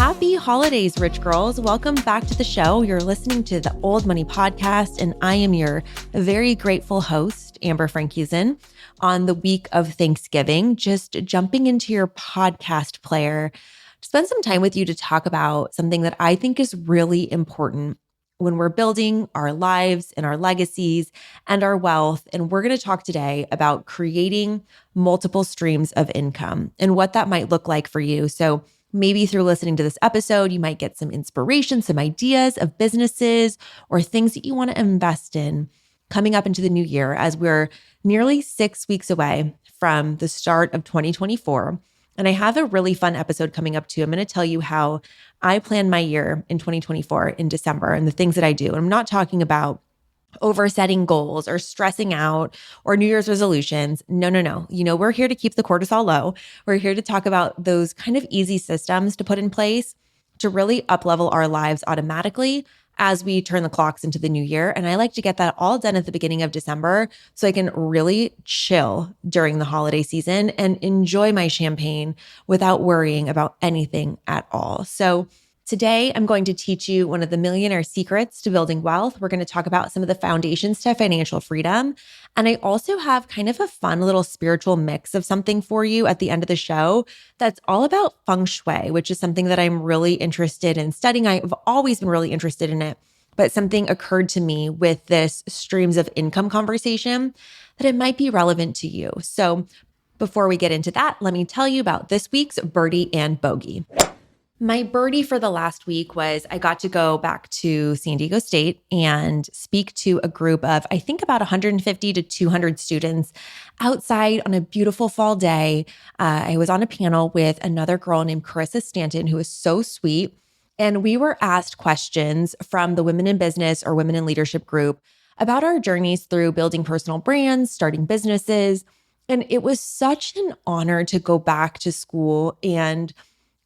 Happy holidays, rich girls. Welcome back to the show. You're listening to the Old Money Podcast, and I am your very grateful host, Amber Frankusen, on the week of Thanksgiving, just jumping into your podcast player to spend some time with you to talk about something that I think is really important when we're building our lives and our legacies and our wealth. And we're going to talk today about creating multiple streams of income and what that might look like for you. So maybe through listening to this episode, you might get some inspiration, some ideas of businesses or things that you want to invest in coming up into the new year, as we're nearly 6 weeks away from the start of 2024. And I have a really fun episode coming up too. I'm going to tell you how I plan my year in 2024 in December and the things that I do. And I'm not talking about oversetting goals or stressing out or New Year's resolutions. No. You know, we're here to keep the cortisol low. We're here to talk about those kind of easy systems to put in place to really up-level our lives automatically as we turn the clocks into the new year. And I like to get that all done at the beginning of December so I can really chill during the holiday season and enjoy my champagne without worrying about anything at all. So today, I'm going to teach you one of the millionaire secrets to building wealth. We're going to talk about some of the foundations to financial freedom. And I also have kind of a fun little spiritual mix of something for you at the end of the show that's all about Feng Shui, which is something that I'm really interested in studying. I've always been really interested in it, but something occurred to me with this streams of income conversation that it might be relevant to you. So before we get into that, let me tell you about this week's Birdie and Bogey. My birdie for the last week was I got to go back to San Diego State and speak to a group of, I think, about 150 to 200 students outside on a beautiful fall day. I was on a panel with another girl named Carissa Stanton, who was so sweet. And we were asked questions from the Women in Business or Women in Leadership group about our journeys through building personal brands, starting businesses. And it was such an honor to go back to school and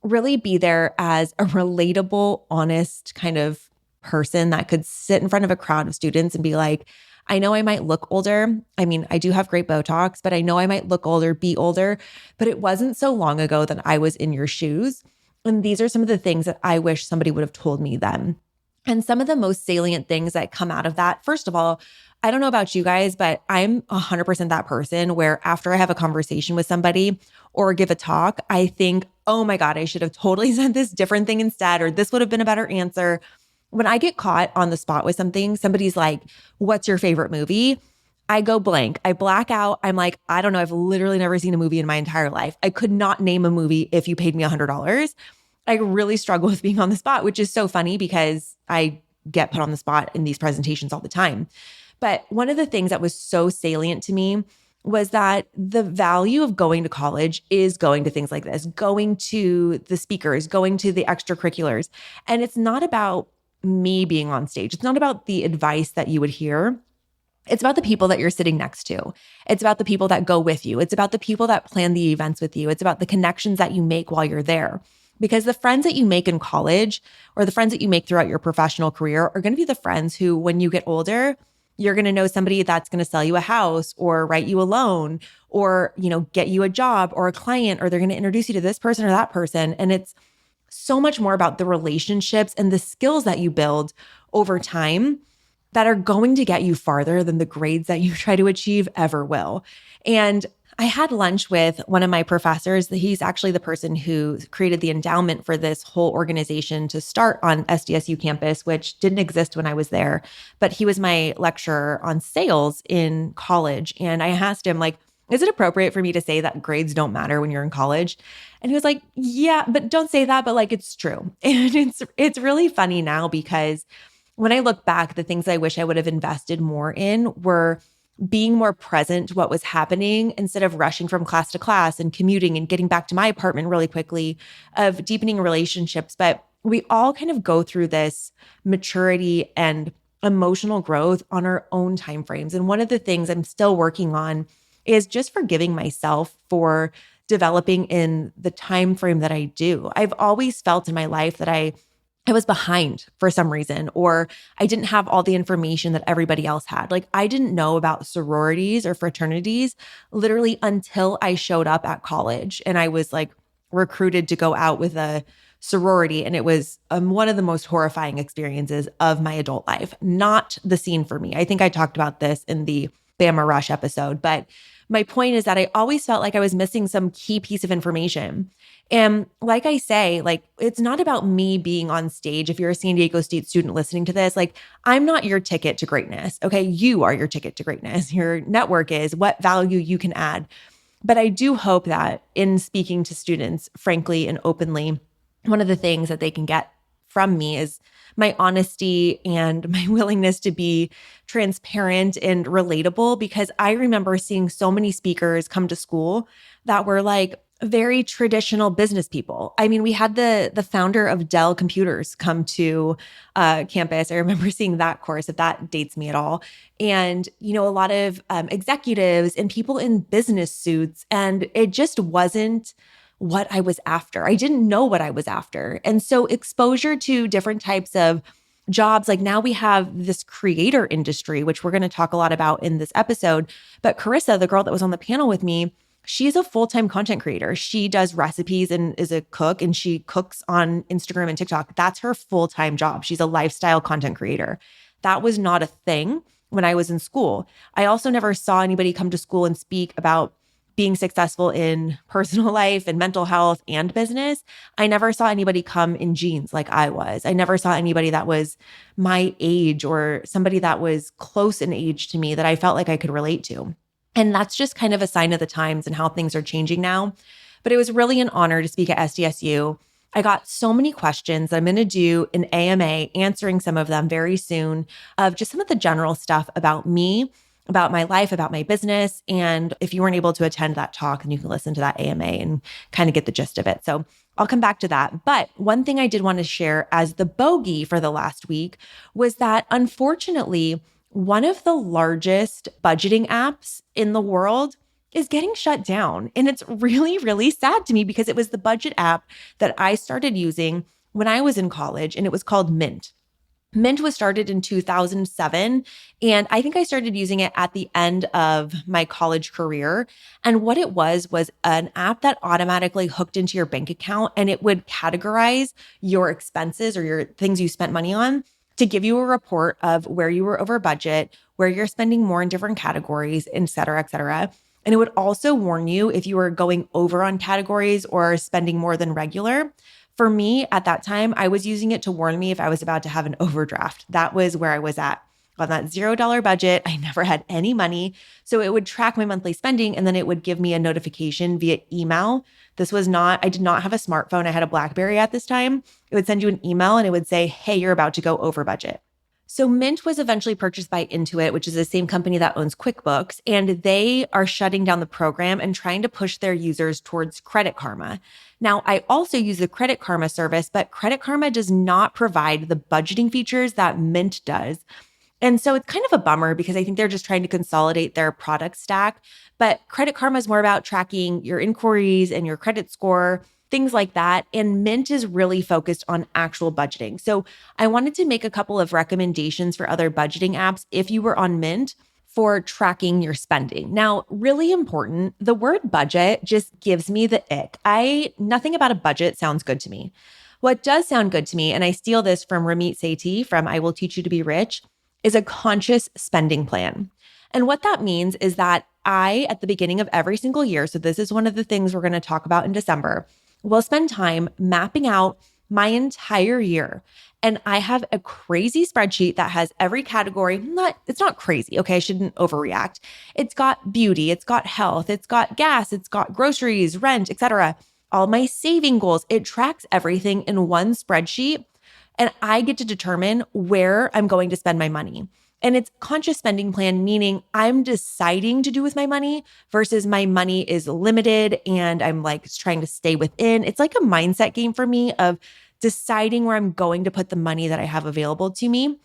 really be there as a relatable, honest kind of person that could sit in front of a crowd of students and be like, I know I might look older. I mean, I do have great Botox, but I know I might look older, be older, but it wasn't so long ago that I was in your shoes. And these are some of the things that I wish somebody would have told me then. And some of the most salient things that come out of that, first of all, I don't know about you guys, but I'm 100% that person where after I have a conversation with somebody or give a talk, I think, oh my God, I should have totally said this different thing instead, or this would have been a better answer. When I get caught on the spot with something, somebody's like, what's your favorite movie? I go blank. I black out. I'm like, I don't know. I've literally never seen a movie in my entire life. I could not name a movie if you paid me $100. I really struggle with being on the spot, which is so funny because I get put on the spot in these presentations all the time. But one of the things that was so salient to me was that the value of going to college is going to things like this, going to the speakers, going to the extracurriculars. And it's not about me being on stage. It's not about the advice that you would hear. It's about the people that you're sitting next to. It's about the people that go with you. It's about the people that plan the events with you. It's about the connections that you make while you're there. Because the friends that you make in college or the friends that you make throughout your professional career are going to be the friends who, when you get older, you're going to know somebody that's going to sell you a house or write you a loan or, get you a job or a client, or they're going to introduce you to this person or that person. And it's so much more about the relationships and the skills that you build over time that are going to get you farther than the grades that you try to achieve ever will. And I had lunch with one of my professors. He's actually the person who created the endowment for this whole organization to start on SDSU campus, which didn't exist when I was there. But he was my lecturer on sales in college. And I asked him, like, is it appropriate for me to say that grades don't matter when you're in college? And he was like, yeah, but don't say that, but like, it's true. And it's really funny now because when I look back, the things I wish I would have invested more in were being more present to what was happening instead of rushing from class to class and commuting and getting back to my apartment really quickly, of deepening relationships. But we all kind of go through this maturity and emotional growth on our own timeframes. And one of the things I'm still working on is just forgiving myself for developing in the time frame that I do. I've always felt in my life that I was behind for some reason, or I didn't have all the information that everybody else had. Like, I didn't know about sororities or fraternities literally until I showed up at college and I was like recruited to go out with a sorority. And it was one of the most horrifying experiences of my adult life. Not the scene for me. I think I talked about this in the Bama Rush episode, but my point is that I always felt like I was missing some key piece of information. And like I say, like, it's not about me being on stage. If you're a San Diego State student listening to this, like, I'm not your ticket to greatness. Okay. You are your ticket to greatness. Your network is what value you can add. But I do hope that in speaking to students, frankly and openly, one of the things that they can get from me is my honesty and my willingness to be transparent and relatable, because I remember seeing so many speakers come to school that were like very traditional business people. I mean, we had the founder of Dell Computers come to campus. I remember seeing that course, if that dates me at all. And, a lot of executives and people in business suits. And it just wasn't what I was after. I didn't know what I was after. And so exposure to different types of jobs, like now we have this creator industry, which we're going to talk a lot about in this episode. But Carissa, the girl that was on the panel with me, she's a full-time content creator. She does recipes and is a cook, and she cooks on Instagram and TikTok. That's her full-time job. She's a lifestyle content creator. That was not a thing when I was in school. I also never saw anybody come to school and speak about being successful in personal life and mental health and business. I never saw anybody come in jeans like I was. I never saw anybody that was my age or somebody that was close in age to me that I felt like I could relate to. And that's just kind of a sign of the times and how things are changing now. But it was really an honor to speak at SDSU. I got so many questions. I'm going to do an AMA answering some of them very soon, of just some of the general stuff about me, about my life, about my business. And if you weren't able to attend that talk, then you can listen to that AMA and kind of get the gist of it. So I'll come back to that. But one thing I did want to share as the bogey for the last week was that, unfortunately, one of the largest budgeting apps in the world is getting shut down. And it's really, really sad to me, because it was the budget app that I started using when I was in college, and it was called Mint. Mint was started in 2007, and I think I started using it at the end of my college career. And what it was an app that automatically hooked into your bank account, and it would categorize your expenses or your things you spent money on to give you a report of where you were over budget, where you're spending more in different categories, et cetera, et cetera. And it would also warn you if you were going over on categories or spending more than regular. For me, at that time, I was using it to warn me if I was about to have an overdraft. That was where I was at. On that $0 budget, I never had any money. So it would track my monthly spending, and then it would give me a notification via email. I did not have a smartphone. I had a BlackBerry at this time. It would send you an email and it would say, hey, you're about to go over budget. So Mint was eventually purchased by Intuit, which is the same company that owns QuickBooks, and they are shutting down the program and trying to push their users towards Credit Karma. Now, I also use the Credit Karma service, but Credit Karma does not provide the budgeting features that Mint does. And so it's kind of a bummer, because I think they're just trying to consolidate their product stack. But Credit Karma is more about tracking your inquiries and your credit score, things like that. And Mint is really focused on actual budgeting. So I wanted to make a couple of recommendations for other budgeting apps if you were on Mint for tracking your spending. Now, really important, the word budget just gives me the ick. Nothing about a budget sounds good to me. What does sound good to me, and I steal this from Ramit Sethi from I Will Teach You to Be Rich, is a conscious spending plan. And what that means is that at the beginning of every single year, so this is one of the things we're going to talk about in December, we'll spend time mapping out my entire year. And I have a crazy spreadsheet that has every category. It's not crazy. Okay. I shouldn't overreact. It's got beauty. It's got health. It's got gas. It's got groceries, rent, etc. All my saving goals. It tracks everything in one spreadsheet. And I get to determine where I'm going to spend my money. And it's conscious spending plan, meaning I'm deciding to do with my money versus my money is limited and I'm like trying to stay within. It's like a mindset game for me of deciding where I'm going to put the money that I have available to me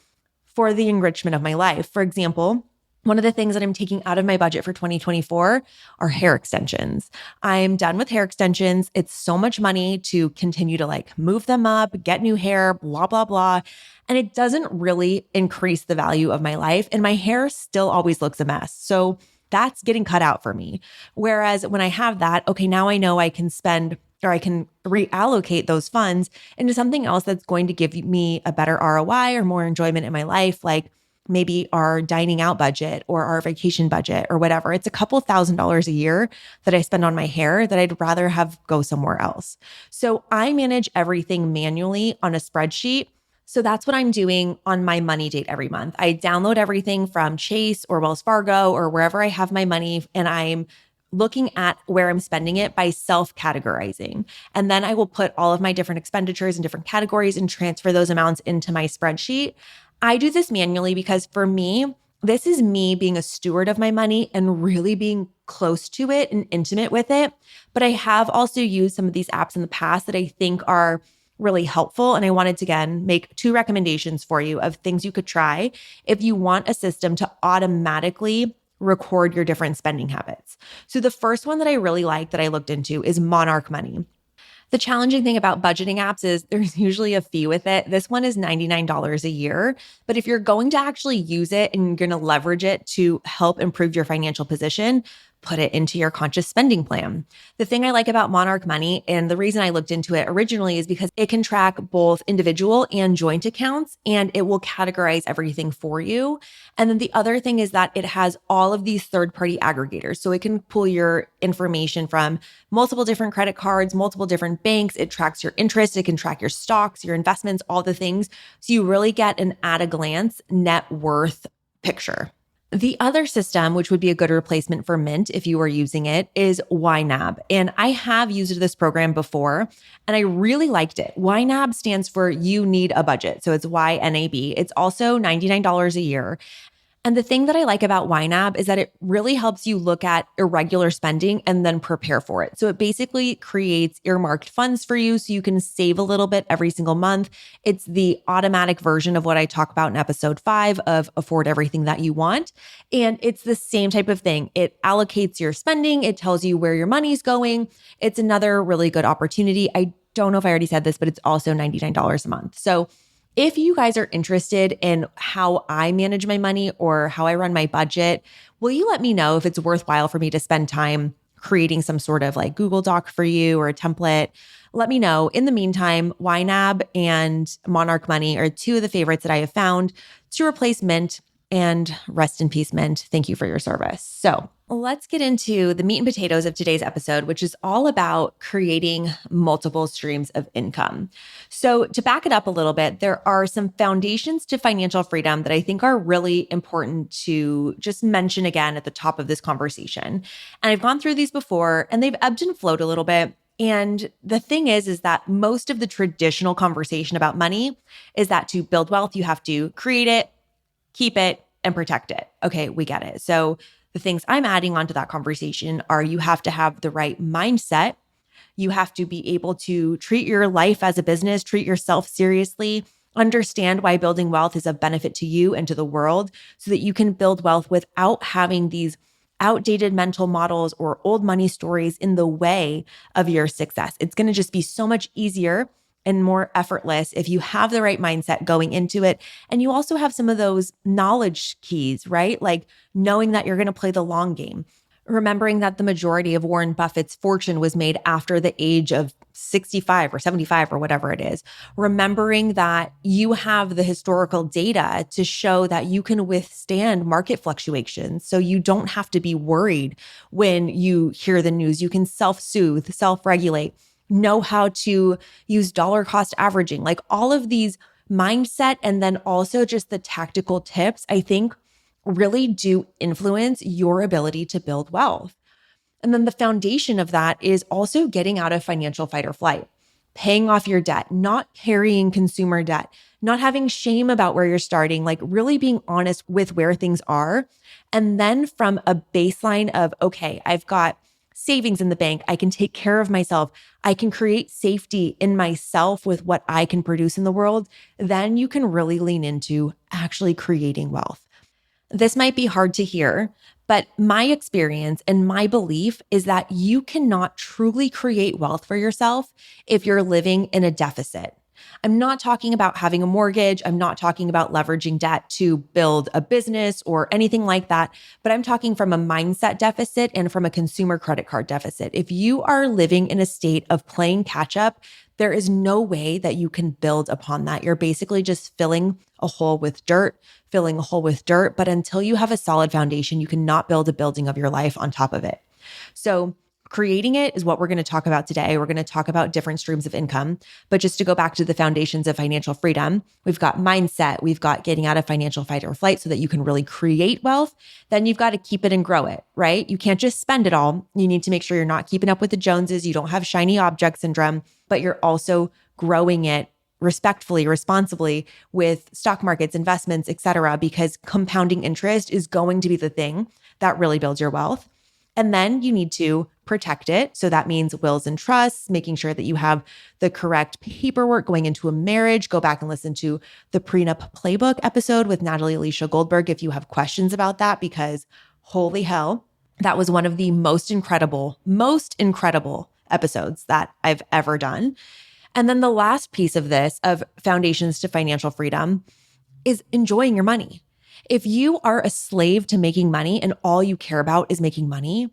for the enrichment of my life. For example, one of the things that I'm taking out of my budget for 2024 are hair extensions. I'm done with hair extensions. It's so much money to continue to like move them up, get new hair, blah, blah, blah. And it doesn't really increase the value of my life. And my hair still always looks a mess. So that's getting cut out for me. Whereas when I have that, okay, now I know I can spend or I can reallocate those funds into something else that's going to give me a better ROI or more enjoyment in my life, like maybe our dining out budget or our vacation budget or whatever. It's a couple $1,000s a year that I spend on my hair that I'd rather have go somewhere else. So I manage everything manually on a spreadsheet. So that's what I'm doing on my money date every month. I download everything from Chase or Wells Fargo or wherever I have my money, and I'm looking at where I'm spending it by self-categorizing. And then I will put all of my different expenditures in different categories and transfer those amounts into my spreadsheet. I do this manually because for me, this is me being a steward of my money and really being close to it and intimate with it. But I have also used some of these apps in the past that I think are really helpful. And I wanted to, again, make 2 recommendations for you of things you could try if you want a system to automatically record your different spending habits. So the first one that I really like that I looked into is Monarch Money. The challenging thing about budgeting apps is there's usually a fee with it. This one is $99 a year. But if you're going to actually use it and you're going to leverage it to help improve your financial position, put it into your conscious spending plan. The thing I like about Monarch Money, and the reason I looked into it originally, is because it can track both individual and joint accounts, and it will categorize everything for you. And then the other thing is that it has all of these third-party aggregators. So it can pull your information from multiple different credit cards, multiple different banks. It tracks your interest. It can track your stocks, your investments, all the things. So you really get an at-a-glance net worth picture. The other system, which would be a good replacement for Mint if you were using it, is YNAB. And I have used this program before, and I really liked it. YNAB stands for You Need a Budget. So it's YNAB. It's also $99 a year. And the thing that I like about YNAB is that it really helps you look at irregular spending and then prepare for it. So it basically creates earmarked funds for you so you can save a little bit every single month. It's the automatic version of what I talk about in episode 5 of Afford Everything That You Want. And it's the same type of thing. It allocates your spending. It tells you where your money's going. It's another really good opportunity. I don't know if I already said this, but it's also $99 a month. So if you guys are interested in how I manage my money or how I run my budget, will you let me know if it's worthwhile for me to spend time creating some sort of like Google Doc for you or a template? Let me know. In the meantime, YNAB and Monarch Money are 2 of the favorites that I have found to replace Mint, and rest in peace, Mint. Thank you for your service. So let's get into the meat and potatoes of today's episode, which is all about creating multiple streams of income. So to back it up a little bit, there are some foundations to financial freedom that I think are really important to just mention again at the top of this conversation. And I've gone through these before, and they've ebbed and flowed a little bit. And the thing is that most of the traditional conversation about money is that to build wealth, you have to create it, keep it, and protect it. Okay, we get it. So the things I'm adding onto that conversation are you have to have the right mindset. You have to be able to treat your life as a business, treat yourself seriously, understand why building wealth is of benefit to you and to the world so that you can build wealth without having these outdated mental models or old money stories in the way of your success. It's going to just be so much easier and more effortless if you have the right mindset going into it. And you also have some of those knowledge keys, right? Like knowing that you're going to play the long game. Remembering that the majority of Warren Buffett's fortune was made after the age of 65 or 75 or whatever it is. Remembering that you have the historical data to show that you can withstand market fluctuations. So you don't have to be worried when you hear the news. You can self-soothe, self-regulate, know how to use dollar cost averaging, like all of these mindset and then also just the tactical tips, I think really do influence your ability to build wealth. And then the foundation of that is also getting out of financial fight or flight, paying off your debt, not carrying consumer debt, not having shame about where you're starting, like really being honest with where things are. And then from a baseline of, okay, I've got savings in the bank. I can take care of myself. I can create safety in myself with what I can produce in the world. Then you can really lean into actually creating wealth. This might be hard to hear, but my experience and my belief is that you cannot truly create wealth for yourself if you're living in a deficit. I'm not talking about having a mortgage. I'm not talking about leveraging debt to build a business or anything like that, but I'm talking from a mindset deficit and from a consumer credit card deficit. If you are living in a state of playing catch up, there is no way that you can build upon that. You're basically just filling a hole with dirt, filling a hole with dirt. But until you have a solid foundation, you cannot build a building of your life on top of it. So creating it is what we're going to talk about today. We're going to talk about different streams of income. But just to go back to the foundations of financial freedom, we've got mindset, we've got getting out of financial fight or flight so that you can really create wealth. Then you've got to keep it and grow it, right? You can't just spend it all. You need to make sure you're not keeping up with the Joneses. You don't have shiny object syndrome, but you're also growing it respectfully, responsibly with stock markets, investments, et cetera, because compounding interest is going to be the thing that really builds your wealth. And then you need to protect it. So that means wills and trusts, making sure that you have the correct paperwork going into a marriage. Go back and listen to the prenup playbook episode with Natalie Alicia Goldberg if you have questions about that, because holy hell, that was one of the most incredible episodes that I've ever done. And then the last piece of this, of foundations to financial freedom, is enjoying your money. If you are a slave to making money and all you care about is making money,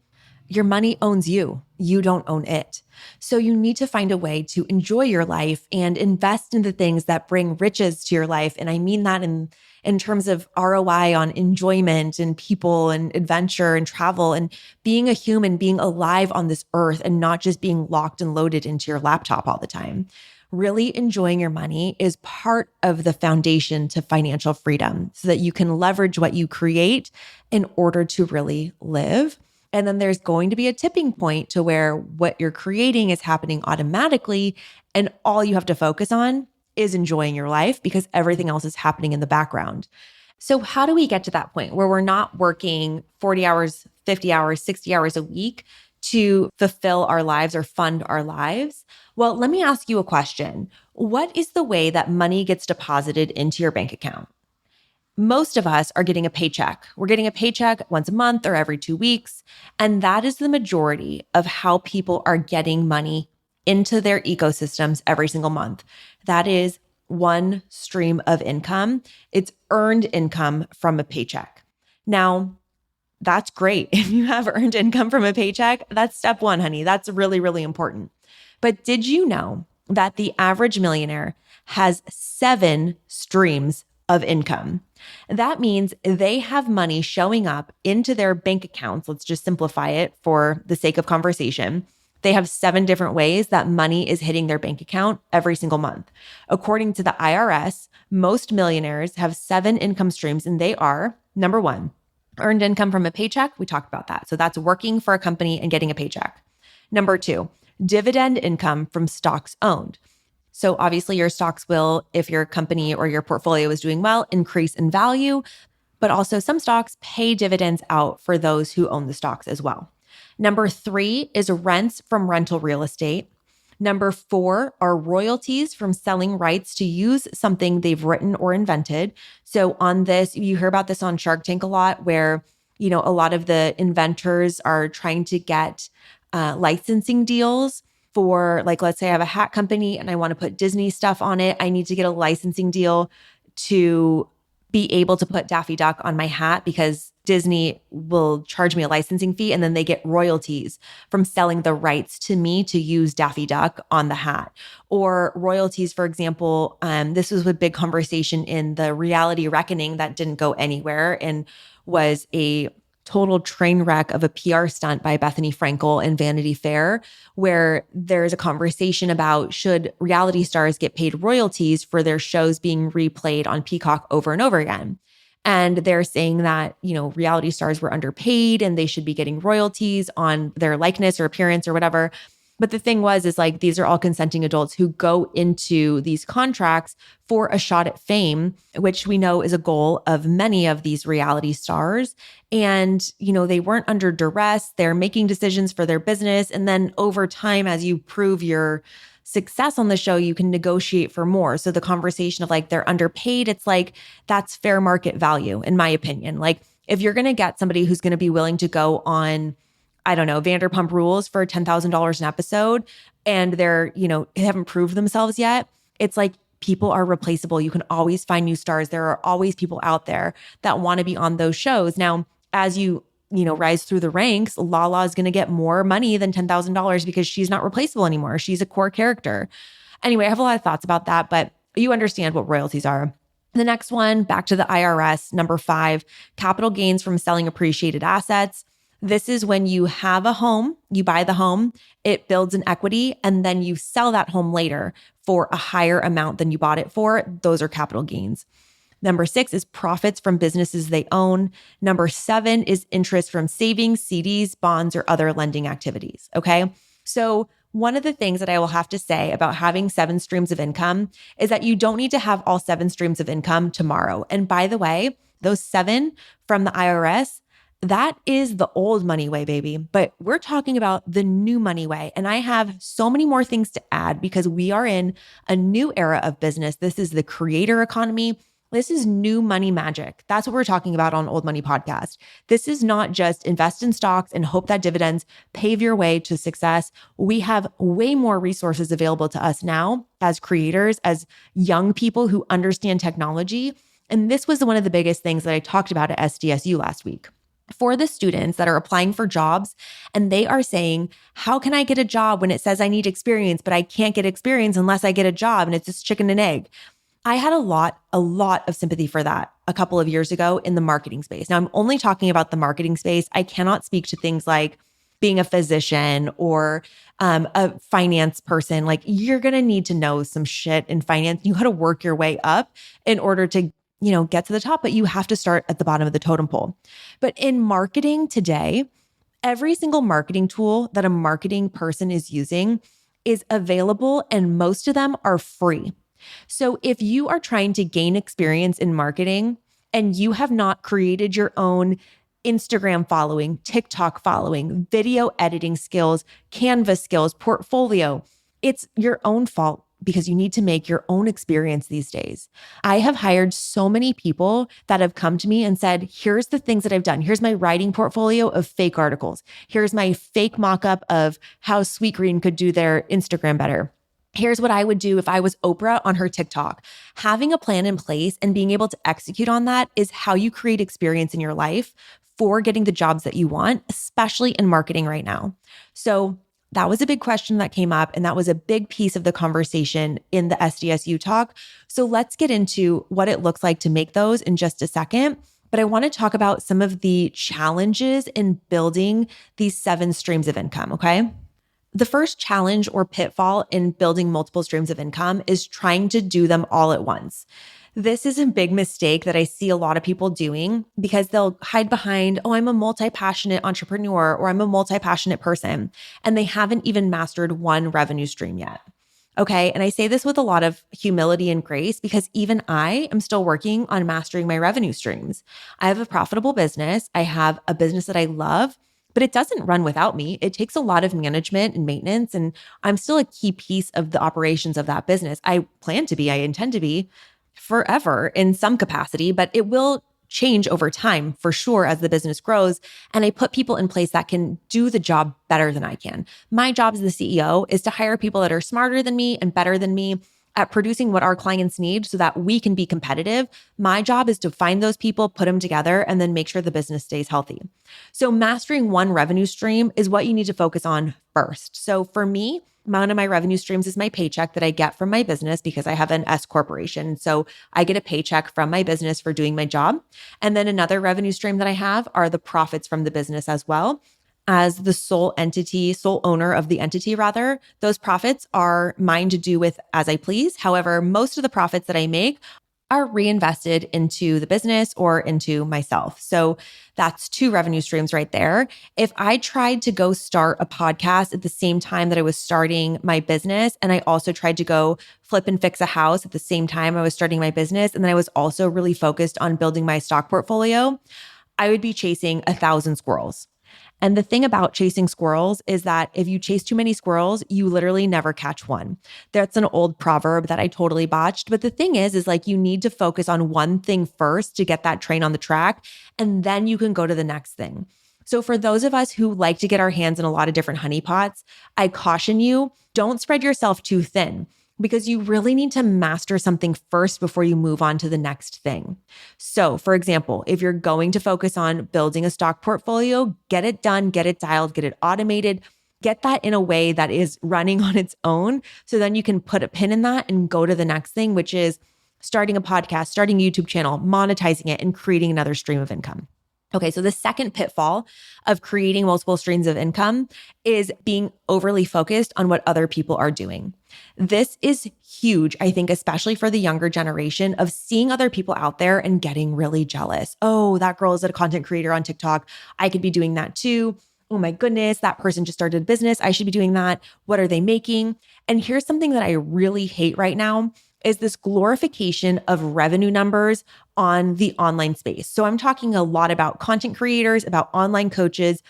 your money owns you. You don't own it. So you need to find a way to enjoy your life and invest in the things that bring riches to your life. And I mean that in terms of ROI on enjoyment and people and adventure and travel and being a human, being alive on this earth and not just being locked and loaded into your laptop all the time. Really enjoying your money is part of the foundation to financial freedom so that you can leverage what you create in order to really live. And then there's going to be a tipping point to where what you're creating is happening automatically. And all you have to focus on is enjoying your life because everything else is happening in the background. So how do we get to that point where we're not working 40 hours, 50 hours, 60 hours a week to fulfill our lives or fund our lives? Well, let me ask you a question. What is the way that money gets deposited into your bank account? Most of us are getting a paycheck. We're getting a paycheck once a month or every 2 weeks. And that is the majority of how people are getting money into their ecosystems every single month. That is one stream of income. It's earned income from a paycheck. Now, that's great. If you have earned income from a paycheck, that's step one, honey. That's really, really important. But did you know that the average millionaire has 7 streams of income? That means they have money showing up into their bank accounts. Let's just simplify it for the sake of conversation. They have 7 different ways that money is hitting their bank account every single month. According to the IRS, most millionaires have 7 income streams, and they are, number 1, earned income from a paycheck. We talked about that. So that's working for a company and getting a paycheck. Number 2, dividend income from stocks owned. So obviously your stocks will, if your company or your portfolio is doing well, increase in value, but also some stocks pay dividends out for those who own the stocks as well. Number 3 is rents from rental real estate. Number 4 are royalties from selling rights to use something they've written or invented. So on this, you hear about this on Shark Tank a lot, where, a lot of the inventors are trying to get licensing deals for, like, let's say I have a hat company and I want to put Disney stuff on it. I need to get a licensing deal to be able to put Daffy Duck on my hat because Disney will charge me a licensing fee, and then they get royalties from selling the rights to me to use Daffy Duck on the hat. Or royalties, for example, this was a big conversation in the Reality Reckoning that didn't go anywhere and was a total train wreck of a PR stunt by Bethany Frankel and Vanity Fair, where there's a conversation about should reality stars get paid royalties for their shows being replayed on Peacock over and over again. And they're saying that, reality stars were underpaid and they should be getting royalties on their likeness or appearance or whatever. But the thing is like, these are all consenting adults who go into these contracts for a shot at fame, which we know is a goal of many of these reality stars. And, they weren't under duress. They're making decisions for their business. And then over time, as you prove your success on the show, you can negotiate for more. So the conversation of like, they're underpaid, it's like, that's fair market value, in my opinion. Like, if you're going to get somebody who's going to be willing to go on, I don't know, Vanderpump Rules for $10,000 an episode, and they're, haven't proved themselves yet, It's like people are replaceable. You can always find new stars. There are always people out there that want to be on those shows. Now, as you rise through the ranks, Lala is going to get more money than $10,000 because she's not replaceable anymore. She's a core character. Anyway, I have a lot of thoughts about that, but you understand what royalties are. The next one, back to the IRS, number 5, capital gains from selling appreciated assets. This is when you have a home, you buy the home, it builds an equity, and then you sell that home later for a higher amount than you bought it for. Those are capital gains. Number 6 is profits from businesses they own. Number 7 is interest from savings, CDs, bonds, or other lending activities. Okay. So one of the things that I will have to say about having 7 streams of income is that you don't need to have all 7 streams of income tomorrow. And by the way, those 7 from the IRS, that is the old money way, baby. But we're talking about the new money way. And I have so many more things to add because we are in a new era of business. This is the creator economy. This is new money magic. That's what we're talking about on Old Money Podcast. This is not just invest in stocks and hope that dividends pave your way to success. We have way more resources available to us now as creators, as young people who understand technology. And this was one of the biggest things that I talked about at SDSU last week. For the students that are applying for jobs and they are saying, how can I get a job when it says I need experience, but I can't get experience unless I get a job and it's just chicken and egg. I had a lot of sympathy for that a couple of years ago in the marketing space. Now I'm only talking about the marketing space. I cannot speak to things like being a physician or a finance person. Like you're going to need to know some shit in finance. You got to work your way up in order to get to the top, but you have to start at the bottom of the totem pole. But in marketing today, every single marketing tool that a marketing person is using is available and most of them are free. So if you are trying to gain experience in marketing and you have not created your own Instagram following, TikTok following, video editing skills, Canvas skills, portfolio, it's your own fault because you need to make your own experience these days. I have hired so many people that have come to me and said, here's the things that I've done. Here's my writing portfolio of fake articles. Here's my fake mock-up of how Sweetgreen could do their Instagram better. Here's what I would do if I was Oprah on her TikTok. Having a plan in place and being able to execute on that is how you create experience in your life for getting the jobs that you want, especially in marketing right now. So that was a big question that came up, and that was a big piece of the conversation in the SDSU talk. So let's get into what it looks like to make those in just a second. But I want to talk about some of the challenges in building these 7 streams of income, okay? The first challenge or pitfall in building multiple streams of income is trying to do them all at once. This is a big mistake that I see a lot of people doing because they'll hide behind, oh, I'm a multi-passionate entrepreneur or I'm a multi-passionate person, and they haven't even mastered one revenue stream yet. Okay. And I say this with a lot of humility and grace because even I am still working on mastering my revenue streams. I have a profitable business. I have a business that I love, but it doesn't run without me. It takes a lot of management and maintenance, and I'm still a key piece of the operations of that business. I plan to be, I intend to be forever in some capacity, but it will change over time for sure as the business grows. And I put people in place that can do the job better than I can. My job as the CEO is to hire people that are smarter than me and better than me at producing what our clients need so that we can be competitive. My job is to find those people, put them together, and then make sure the business stays healthy. So mastering one revenue stream is what you need to focus on first. So for me, one of my revenue streams is my paycheck that I get from my business because I have an S corporation. So I get a paycheck from my business for doing my job. And then another revenue stream that I have are the profits from the business as well. As the sole owner of the entity rather, those profits are mine to do with as I please. However, most of the profits that I make are reinvested into the business or into myself. So that's 2 revenue streams right there. If I tried to go start a podcast at the same time that I was starting my business, and I also tried to go flip and fix a house at the same time I was starting my business, and then I was also really focused on building my stock portfolio, I would be chasing 1,000 squirrels. And the thing about chasing squirrels is that if you chase too many squirrels, you literally never catch one. That's an old proverb that I totally botched. But the thing is like you need to focus on one thing first to get that train on the track, and then you can go to the next thing. So for those of us who like to get our hands in a lot of different honeypots, I caution you, don't spread yourself too thin. because you really need to master something first before you move on to the next thing. So, for example, if you're going to focus on building a stock portfolio, get it done, get it dialed, get it automated, get that in a way that is running on its own. So then you can put a pin in that and go to the next thing, which is starting a podcast, starting a YouTube channel, monetizing it, and creating another stream of income. Okay, so the second pitfall of creating multiple streams of income is being overly focused on what other people are doing. This is huge, I think, especially for the younger generation, of seeing other people out there and getting really jealous. Oh, that girl is a content creator on TikTok. I could be doing that too. Oh my goodness, that person just started a business. I should be doing that. What are they making? And here's something that I really hate right now is this glorification of revenue numbers on the online space. So I'm talking a lot about content creators, about online coaches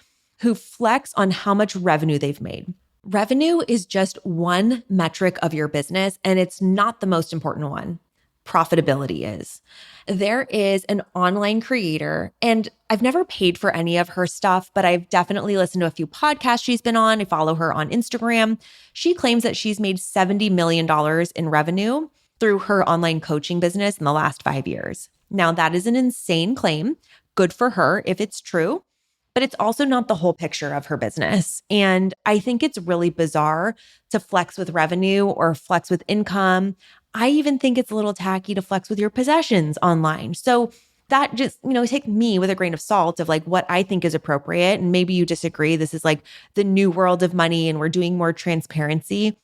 who flex on how much revenue they've made. Revenue is just one metric of your business, and it's not the most important one. Profitability is. There is an online creator, and I've never paid for any of her stuff, but I've definitely listened to a few podcasts she's been on. I follow her on Instagram. She claims that she's made $70 million in revenue through her online coaching business in the last 5 years. Now, that is an insane claim. Good for her if it's true, but it's also not the whole picture of her business. And I think it's really bizarre to flex with revenue or flex with income. I even think it's a little tacky to flex with your possessions online. So that just, take me with a grain of salt of like what I think is appropriate. And maybe you disagree. This is like the new world of money and we're doing more transparency.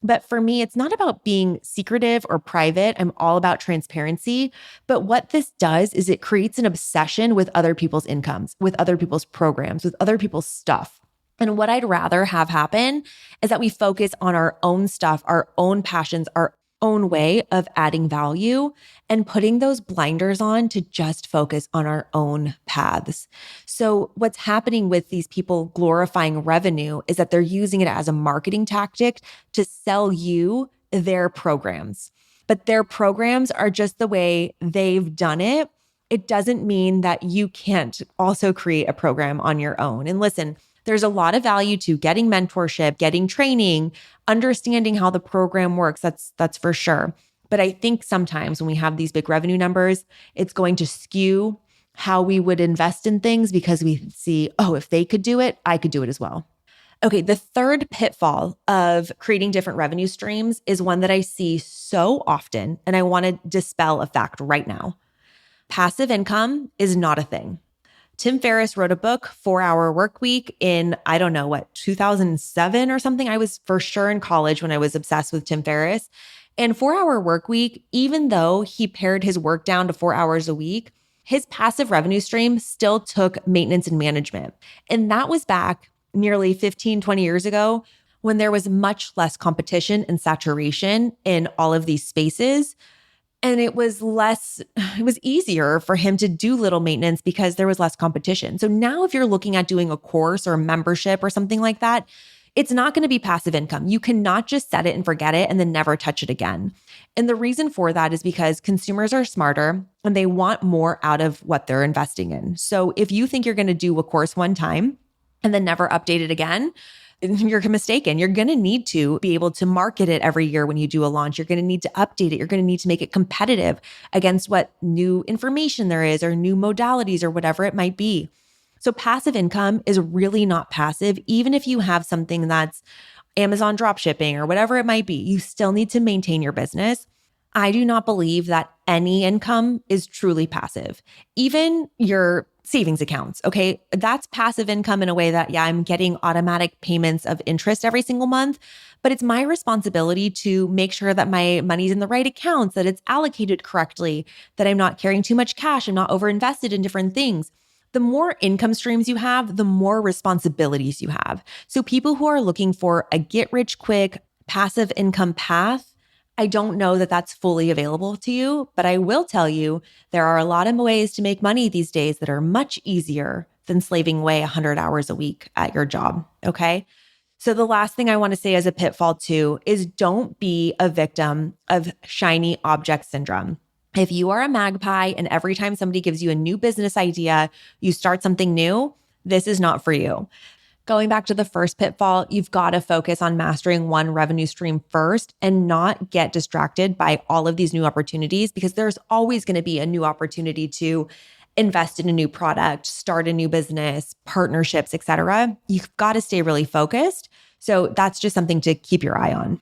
But for me, it's not about being secretive or private. I'm all about transparency. But what this does is it creates an obsession with other people's incomes, with other people's programs, with other people's stuff. And what I'd rather have happen is that we focus on our own stuff, our own passions, our own way of adding value and putting those blinders on to just focus on our own paths. So what's happening with these people glorifying revenue is that they're using it as a marketing tactic to sell you their programs. But their programs are just the way they've done it. It doesn't mean that you can't also create a program on your own. And listen, there's a lot of value to getting mentorship, getting training, understanding how the program works. That's for sure. But I think sometimes when we have these big revenue numbers, it's going to skew how we would invest in things because we see, oh, if they could do it, I could do it as well. Okay, the third pitfall of creating different revenue streams is one that I see so often, and I want to dispel a fact right now. Passive income is not a thing. Tim Ferriss wrote a book, 4-Hour Workweek, in, 2007 or something. I was for sure in college when I was obsessed with Tim Ferriss. And 4-Hour Workweek, even though he pared his work down to 4 hours a week, his passive revenue stream still took maintenance and management. And that was back nearly 15, 20 years ago when there was much less competition and saturation in all of these spaces. And it was easier for him to do little maintenance because there was less competition. So now if you're looking at doing a course or a membership or something like that, it's not going to be passive income. You cannot just set it and forget it and then never touch it again. And the reason for that is because consumers are smarter and they want more out of what they're investing in. So if you think you're going to do a course one time and then never update it again, you're mistaken. You're going to need to be able to market it every year when you do a launch. You're going to need to update it. You're going to need to make it competitive against what new information there is or new modalities or whatever it might be. So passive income is really not passive. Even if you have something that's Amazon dropshipping or whatever it might be, you still need to maintain your business. I do not believe that any income is truly passive. Even your savings accounts, okay? That's passive income in a way that, I'm getting automatic payments of interest every single month, but it's my responsibility to make sure that my money's in the right accounts, that it's allocated correctly, that I'm not carrying too much cash, I'm not overinvested in different things. The more income streams you have, the more responsibilities you have. So people who are looking for a get-rich-quick passive income path, I don't know that that's fully available to you, but I will tell you there are a lot of ways to make money these days that are much easier than slaving away 100 hours a week at your job, okay? So the last thing I want to say as a pitfall too is don't be a victim of shiny object syndrome. If you are a magpie and every time somebody gives you a new business idea, you start something new, this is not for you. Going back to the first pitfall, you've got to focus on mastering one revenue stream first and not get distracted by all of these new opportunities, because there's always going to be a new opportunity to invest in a new product, start a new business, partnerships, etc. You've got to stay really focused. So that's just something to keep your eye on.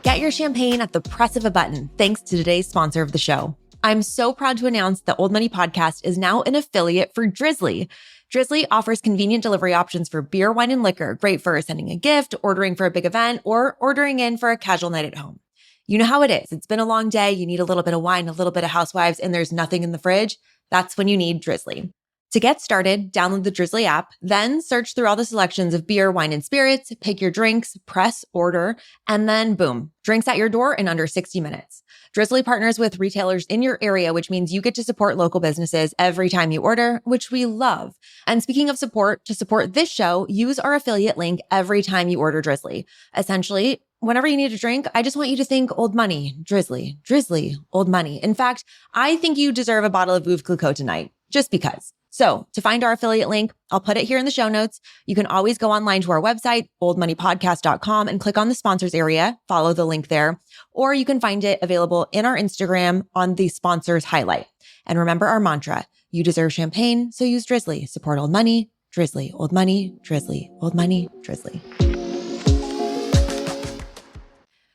Get your champagne at the press of a button, thanks to today's sponsor of the show. I'm so proud to announce the Old Money Podcast is now an affiliate for Drizzly. Drizzly offers convenient delivery options for beer, wine, and liquor, great for sending a gift, ordering for a big event, or ordering in for a casual night at home. You know how it is. It's been a long day. You need a little bit of wine, a little bit of Housewives, and there's nothing in the fridge. That's when you need Drizzly. To get started, download the Drizzly app, then search through all the selections of beer, wine, and spirits, pick your drinks, press order, and then boom, drinks at your door in under 60 minutes. Drizzly partners with retailers in your area, which means you get to support local businesses every time you order, which we love. And speaking of support, to support this show, use our affiliate link every time you order Drizzly. Essentially, whenever you need a drink, I just want you to think Old Money, Drizzly, Drizzly, Old Money. In fact, I think you deserve a bottle of Veuve Clicquot tonight, just because. So to find our affiliate link, I'll put it here in the show notes. You can always go online to our website, oldmoneypodcast.com, and click on the sponsors area, follow the link there, or you can find it available in our Instagram on the sponsors highlight. And remember our mantra, you deserve champagne, so use Drizzly. Support Old Money, Drizzly, Old Money, Drizzly, Old Money, Drizzly.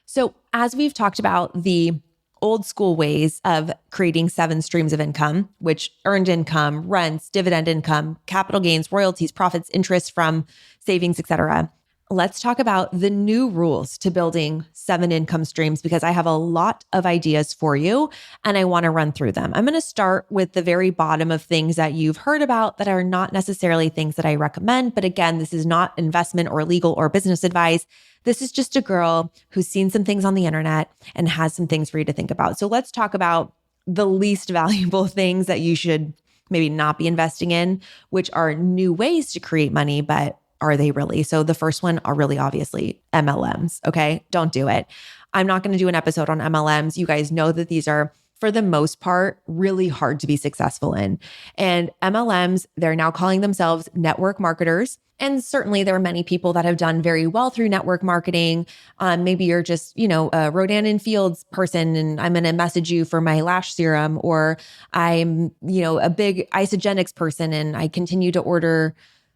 So as we've talked about the old school ways of creating 7 streams of income, which earned income, rents, dividend income, capital gains, royalties, profits, interest from savings, etc. Let's talk about the new rules to building 7 income streams, because I have a lot of ideas for you and I want to run through them. I'm going to start with the very bottom of things that you've heard about that are not necessarily things that I recommend. But again, this is not investment or legal or business advice. This is just a girl who's seen some things on the internet and has some things for you to think about. So let's talk about the least valuable things that you should maybe not be investing in, which are new ways to create money, but are they really? So the first one are really obviously MLMs. Okay. Don't do it. I'm not going to do an episode on MLMs. You guys know that these are, for the most part, really hard to be successful in. And MLMs, they're now calling themselves network marketers. And certainly there are many people that have done very well through network marketing. Maybe you're just, a Rodan and Fields person and I'm going to message you for my lash serum, or I'm, a big Isogenics person and I continue to order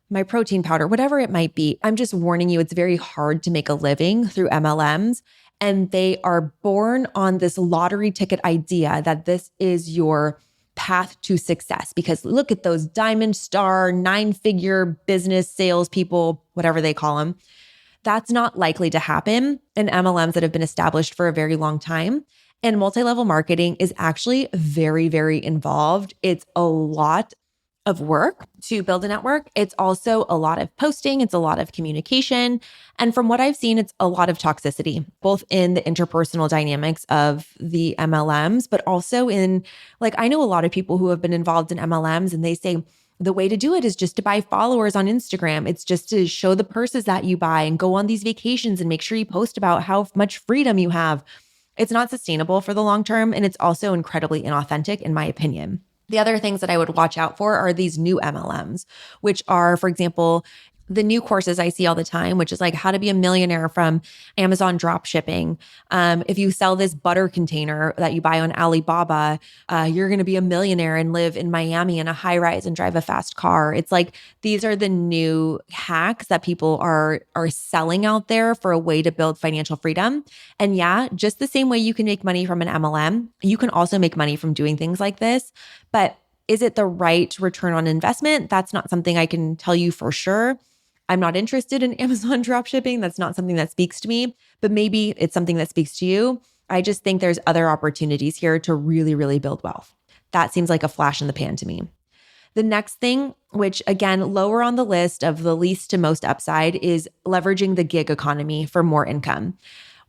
my protein powder, whatever it might be. I'm just warning you, it's very hard to make a living through MLMs. And they are born on this lottery ticket idea that this is your path to success. Because look at those diamond star, 9-figure business salespeople, whatever they call them. That's not likely to happen in MLMs that have been established for a very long time. And multi-level marketing is actually very, very involved. It's a lot of work to build a network. It's also a lot of posting. It's a lot of communication. And from what I've seen, it's a lot of toxicity, both in the interpersonal dynamics of the MLMs, but also in, I know a lot of people who have been involved in MLMs and they say the way to do it is just to buy followers on Instagram. It's just to show the purses that you buy and go on these vacations and make sure you post about how much freedom you have. It's not sustainable for the long term. And it's also incredibly inauthentic, in my opinion. The other things that I would watch out for are these new MLMs, which are, for example, the new courses I see all the time, which is like how to be a millionaire from Amazon drop shipping. If you sell this butter container that you buy on Alibaba, you're going to be a millionaire and live in Miami in a high rise and drive a fast car. It's like these are the new hacks that people are selling out there for a way to build financial freedom. And yeah, just the same way you can make money from an MLM, you can also make money from doing things like this. But is it the right return on investment? That's not something I can tell you for sure. I'm not interested in Amazon dropshipping. That's not something that speaks to me, but maybe it's something that speaks to you. I just think there's other opportunities here to really, really build wealth. That seems like a flash in the pan to me. The next thing, which again, lower on the list of the least to most upside, is leveraging the gig economy for more income.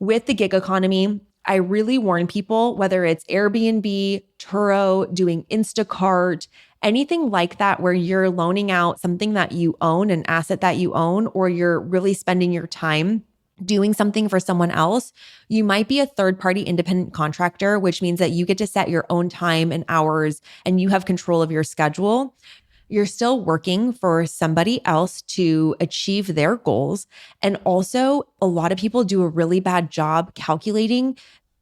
With the gig economy, I really warn people, whether it's Airbnb, Turo, doing Instacart, anything like that, where you're loaning out something that you own, an asset that you own, or you're really spending your time doing something for someone else. You might be a third-party independent contractor, which means that you get to set your own time and hours and you have control of your schedule. you're still working for somebody else to achieve their goals. And also, a lot of people do a really bad job calculating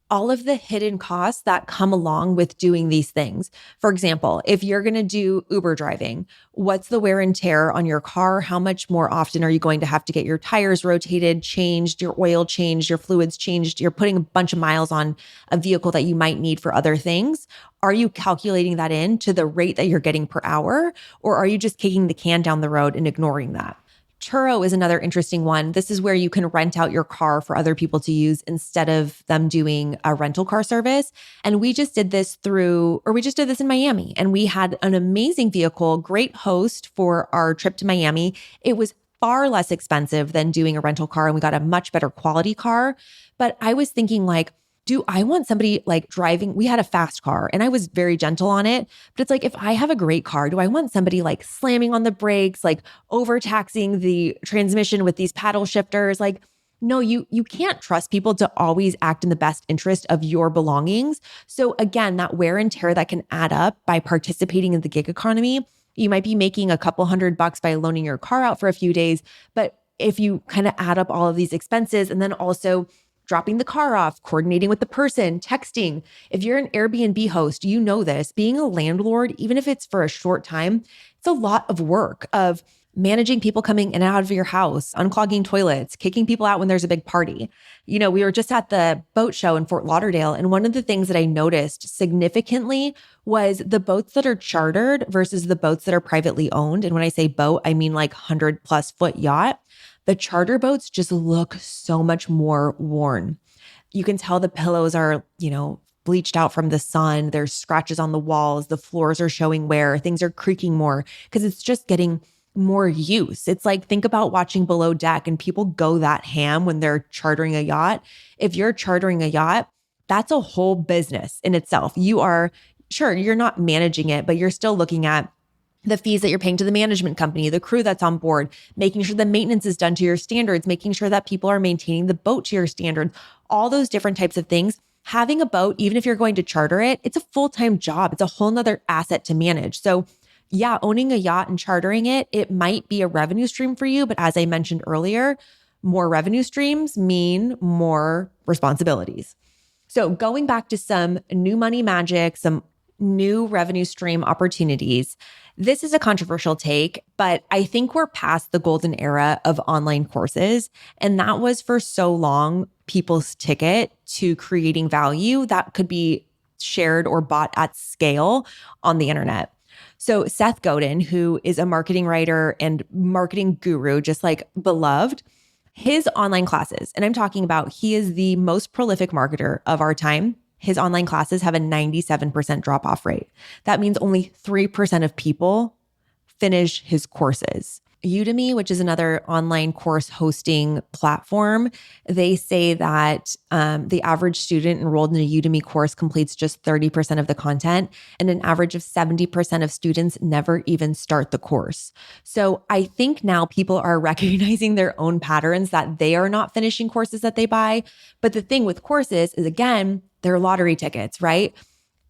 all of the hidden costs that come along with doing these things. For example, if you're going to do Uber driving, what's the wear and tear on your car? How much more often are you going to have to get your tires rotated, changed, your oil changed, your fluids changed? You're putting a bunch of miles on a vehicle that you might need for other things. Are you calculating that in to the rate that you're getting per hour? Or are you just kicking the can down the road and ignoring that? Turo is another interesting one. This is where you can rent out your car for other people to use instead of them doing a rental car service. And we just did this in Miami, and we had an amazing vehicle, great host for our trip to Miami. It was far less expensive than doing a rental car, and we got a much better quality car. But I was thinking like, do I want somebody like driving? We had a fast car and I was very gentle on it. But it's like, if I have a great car, do I want somebody like slamming on the brakes, like overtaxing the transmission with these paddle shifters? Like, no, you can't trust people to always act in the best interest of your belongings. So again, that wear and tear that can add up by participating in the gig economy. You might be making a couple $100 by loaning your car out for a few days. But if you kind of add up all of these expenses and then also dropping the car off, coordinating with the person, texting. If you're an Airbnb host, you know this. Being a landlord, even if it's for a short time, it's a lot of work of managing people coming in and out of your house, unclogging toilets, kicking people out when there's a big party. You know, we were just at the boat show in Fort Lauderdale, and one of the things that I noticed significantly was the boats that are chartered versus the boats that are privately owned. And when I say boat, I mean like 100+ foot yacht. The charter boats just look so much more worn. You can tell the pillows are, bleached out from the sun. There's scratches on the walls. The floors are showing wear. Things are creaking more because it's just getting more use. It's like, think about watching Below Deck and people go that ham when they're chartering a yacht. If you're chartering a yacht, that's a whole business in itself. You're not managing it, but you're still looking at the fees that you're paying to the management company, the crew that's on board, making sure the maintenance is done to your standards, making sure that people are maintaining the boat to your standards, all those different types of things. Having a boat, even if you're going to charter it, it's a full-time job. It's a whole nother asset to manage. So yeah, owning a yacht and chartering it might be a revenue stream for you. But as I mentioned earlier, more revenue streams mean more responsibilities. So going back to some new money magic, some new revenue stream opportunities. This is a controversial take, but I think we're past the golden era of online courses. And that was for so long people's ticket to creating value that could be shared or bought at scale on the internet. So Seth Godin, who is a marketing writer and marketing guru, just like beloved, his online classes, and I'm talking about he is the most prolific marketer of our time. His online classes have a 97% drop-off rate. That means only 3% of people finish his courses. Udemy, which is another online course hosting platform, they say that the average student enrolled in a Udemy course completes just 30% of the content, and an average of 70% of students never even start the course. So I think now people are recognizing their own patterns that they are not finishing courses that they buy. But the thing with courses is, again, they're lottery tickets, right?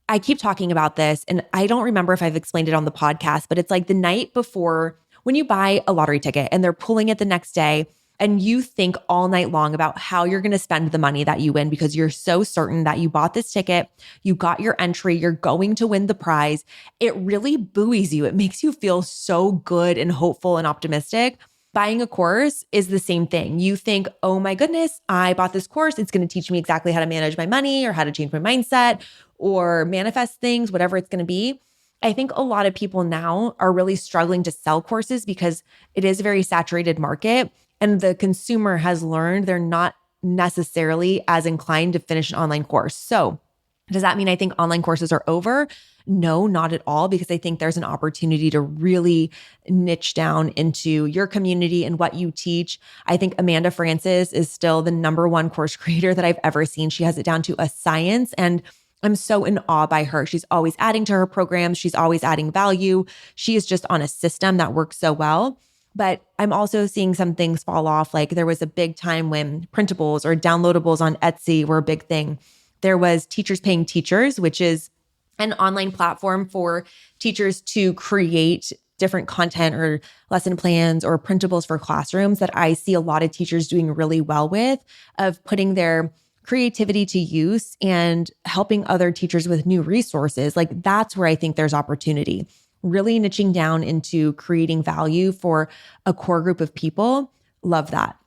I keep talking about this, and I don't remember if I've explained it on the podcast, but it's like the night before when you buy a lottery ticket and they're pulling it the next day, and you think all night long about how you're going to spend the money that you win because you're so certain that you bought this ticket, you got your entry, you're going to win the prize. It really buoys you. It makes you feel so good and hopeful and optimistic. Buying a course is the same thing. You think, oh my goodness, I bought this course. It's going to teach me exactly how to manage my money or how to change my mindset or manifest things, whatever it's going to be. I think a lot of people now are really struggling to sell courses because it is a very saturated market, and the consumer has learned they're not necessarily as inclined to finish an online course. So does that mean I think online courses are over? No, not at all, because I think there's an opportunity to really niche down into your community and what you teach. I think Amanda Francis is still the #1 course creator that I've ever seen. She has it down to a science, and I'm so in awe by her. She's always adding to her programs. She's always adding value. She is just on a system that works so well. But I'm also seeing some things fall off. Like there was a big time when printables or downloadables on Etsy were a big thing. There was Teachers Paying Teachers, which is an online platform for teachers to create different content or lesson plans or printables for classrooms that I see a lot of teachers doing really well with, of putting their creativity to use and helping other teachers with new resources. Like that's where I think there's opportunity. Really niching down into creating value for a core group of people. Love that.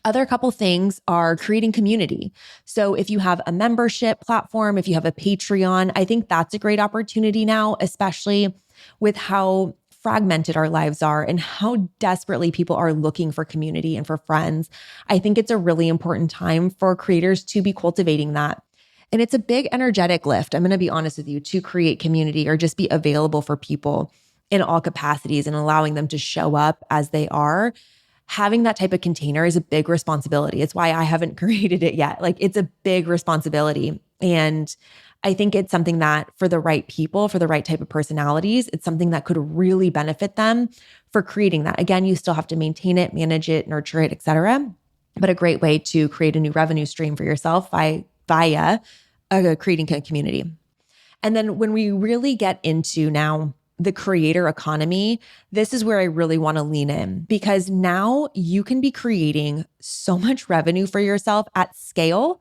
Other couple things are creating community. So if you have a membership platform, if you have a Patreon, I think that's a great opportunity now, especially with how fragmented our lives are and how desperately people are looking for community and for friends. I think it's a really important time for creators to be cultivating that. And it's a big energetic lift, I'm going to be honest with you, to create community or just be available for people in all capacities and allowing them to show up as they are. Having that type of container is a big responsibility. It's why I haven't created it yet. Like it's a big responsibility. And I think it's something that for the right people, for the right type of personalities, it's something that could really benefit them for creating that. Again, you still have to maintain it, manage it, nurture it, et cetera. But a great way to create a new revenue stream for yourself via creating a community. And then when we really get into now the creator economy, this is where I really want to lean in, because now you can be creating so much revenue for yourself at scale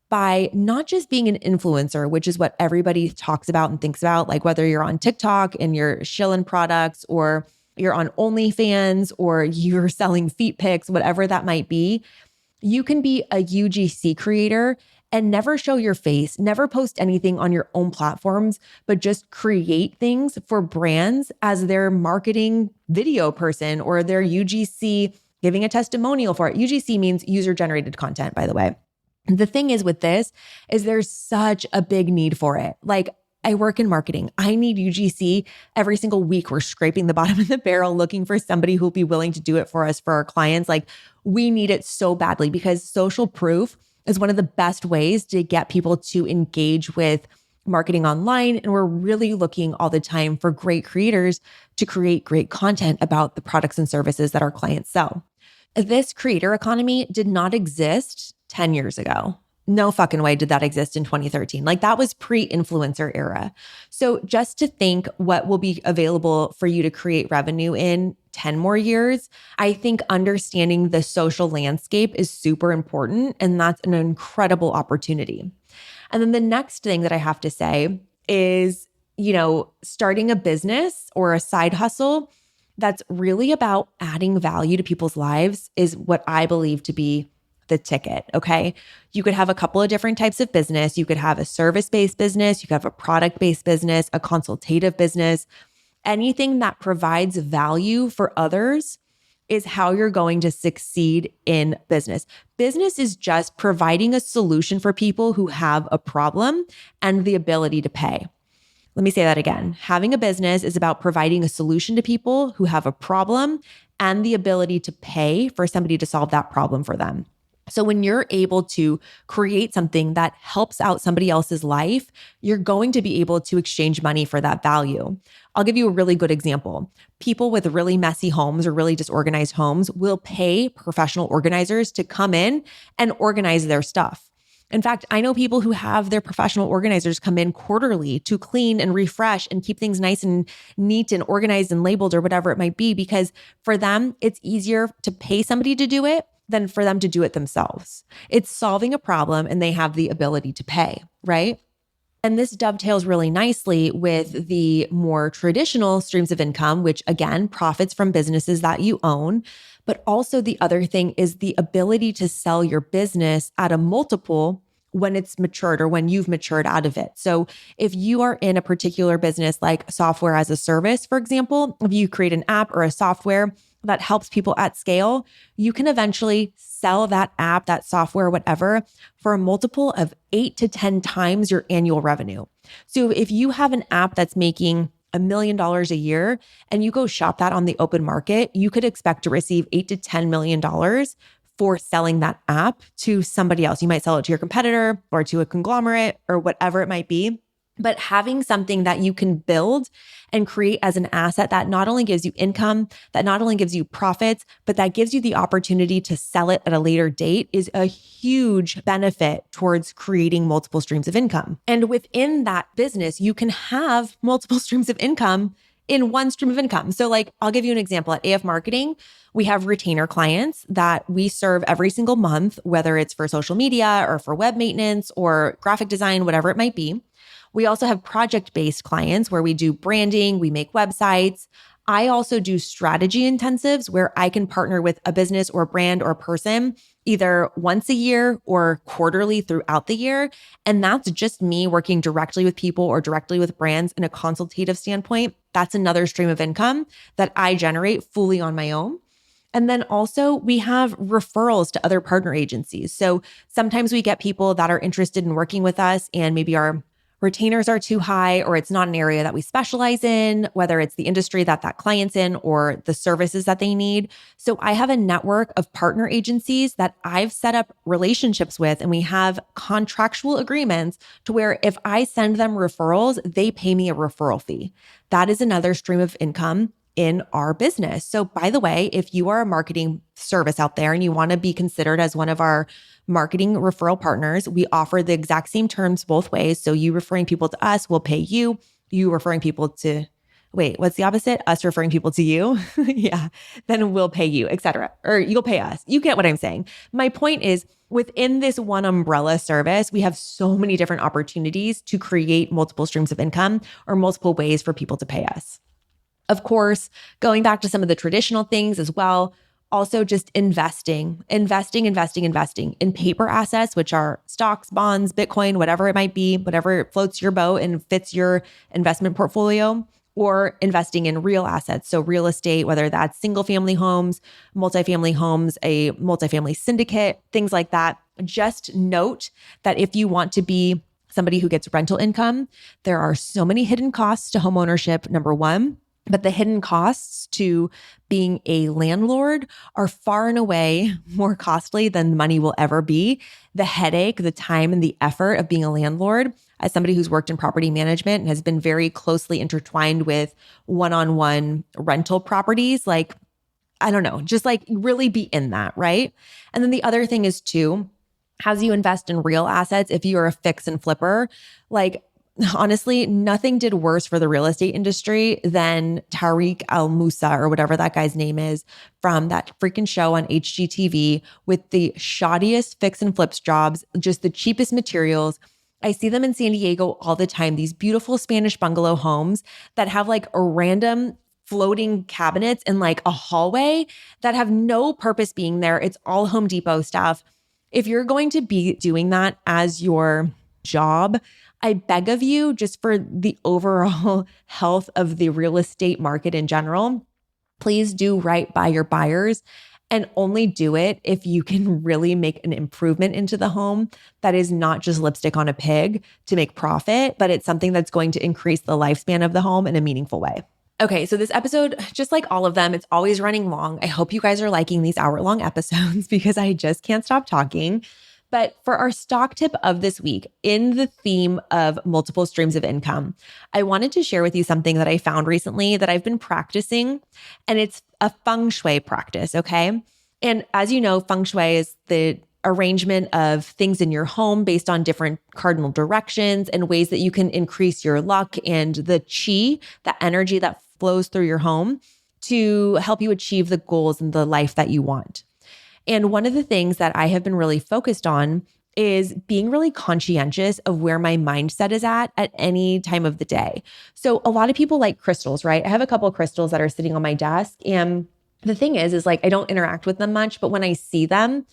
by not just being an influencer, which is what everybody talks about and thinks about, like whether you're on TikTok and you're shilling products or you're on OnlyFans or you're selling feet pics, whatever that might be. You can be a UGC creator and never show your face, never post anything on your own platforms, but just create things for brands as their marketing video person or their UGC giving a testimonial for it. UGC means user-generated content, by the way. The thing is with this is there's such a big need for it. Like I work in marketing. I need UGC every single week. We're scraping the bottom of the barrel looking for somebody who'll be willing to do it for us, for our clients. Like we need it so badly because social proof is one of the best ways to get people to engage with marketing online. And we're really looking all the time for great creators to create great content about the products and services that our clients sell. This creator economy did not exist 10 years ago. No fucking way did that exist in 2013. Like that was pre-influencer era. So just to think what will be available for you to create revenue in 10 more years, I think understanding the social landscape is super important. And that's an incredible opportunity. And then the next thing that I have to say is, starting a business or a side hustle that's really about adding value to people's lives is what I believe to be the ticket, okay? You could have a couple of different types of business. You could have a service-based business. You could have a product-based business, a consultative business. Anything that provides value for others is how you're going to succeed in business. Business is just providing a solution for people who have a problem and the ability to pay. Let me say that again. Having a business is about providing a solution to people who have a problem and the ability to pay for somebody to solve that problem for them. So when you're able to create something that helps out somebody else's life, you're going to be able to exchange money for that value. I'll give you a really good example. People with really messy homes or really disorganized homes will pay professional organizers to come in and organize their stuff. In fact, I know people who have their professional organizers come in quarterly to clean and refresh and keep things nice and neat and organized and labeled or whatever it might be, because for them, it's easier to pay somebody to do it than for them to do it themselves. It's solving a problem and they have the ability to pay, right? And this dovetails really nicely with the more traditional streams of income, which again, profits from businesses that you own. But also the other thing is the ability to sell your business at a multiple when it's matured or when you've matured out of it. So if you are in a particular business like software as a service, for example, if you create an app or a software that helps people at scale, you can eventually sell that app, that software, whatever, for a multiple of 8 to 10 times your annual revenue. So if you have an app that's making $1 million a year and you go shop that on the open market, you could expect to receive $8 to $10 million for selling that app to somebody else. You might sell it to your competitor or to a conglomerate or whatever it might be. But having something that you can build and create as an asset that not only gives you income, that not only gives you profits, but that gives you the opportunity to sell it at a later date is a huge benefit towards creating multiple streams of income. And within that business, you can have multiple streams of income in one stream of income. So like, I'll give you an example. At AF Marketing, we have retainer clients that we serve every single month, whether it's for social media or for web maintenance or graphic design, whatever it might be. We also have project-based clients where we do branding, we make websites. I also do strategy intensives where I can partner with a business or brand or person either once a year or quarterly throughout the year. And that's just me working directly with people or directly with brands in a consultative standpoint. That's another stream of income that I generate fully on my own. And then also we have referrals to other partner agencies. So sometimes we get people that are interested in working with us and maybe our retainers are too high, or it's not an area that we specialize in, whether it's the industry that client's in or the services that they need. So I have a network of partner agencies that I've set up relationships with, and we have contractual agreements to where if I send them referrals, they pay me a referral fee. That is another stream of income in our business. So by the way, if you are a marketing service out there and you want to be considered as one of our marketing referral partners, we offer the exact same terms both ways. So you referring people to us, we'll pay you. You referring people to, wait, what's the opposite? Us referring people to you? Yeah, then we'll pay you, etc. Or you'll pay us. You get what I'm saying. My point is, within this one umbrella service, we have so many different opportunities to create multiple streams of income or multiple ways for people to pay us. Of course, going back to some of the traditional things as well, also just investing in paper assets, which are stocks, bonds, Bitcoin, whatever it might be, whatever floats your boat and fits your investment portfolio, or investing in real assets. So real estate, whether that's single family homes, multifamily homes, a multifamily syndicate, things like that. Just note that if you want to be somebody who gets rental income, there are so many hidden costs to homeownership, number one. But the hidden costs to being a landlord are far and away more costly than money will ever be. The headache, the time, and the effort of being a landlord, as somebody who's worked in property management and has been very closely intertwined with one-on-one rental properties, like, I don't know, just like really be in that, right? And then the other thing is too, as you invest in real assets, if you are a fix and flipper, like, honestly, nothing did worse for the real estate industry than Tariq Al-Musa or whatever that guy's name is from that freaking show on HGTV with the shoddiest fix and flips jobs, just the cheapest materials. I see them in San Diego all the time, these beautiful Spanish bungalow homes that have like a random floating cabinets in like a hallway that have no purpose being there. It's all Home Depot stuff. If you're going to be doing that as your job, I beg of you, just for the overall health of the real estate market in general, please do right by your buyers and only do it if you can really make an improvement into the home that is not just lipstick on a pig to make profit, but it's something that's going to increase the lifespan of the home in a meaningful way. Okay, so this episode, just like all of them, it's always running long. I hope you guys are liking these hour-long episodes because I just can't stop talking. But for our stock tip of this week, in the theme of multiple streams of income, I wanted to share with you something that I found recently that I've been practicing, and it's a Feng Shui practice, okay? And as you know, Feng Shui is the arrangement of things in your home based on different cardinal directions and ways that you can increase your luck and the qi, the energy that flows through your home to help you achieve the goals and the life that you want. And one of the things that I have been really focused on is being really conscientious of where my mindset is at any time of the day. So a lot of people like crystals, right? I have a couple of crystals that are sitting on my desk. And the thing is like, I don't interact with them much, but when I see them,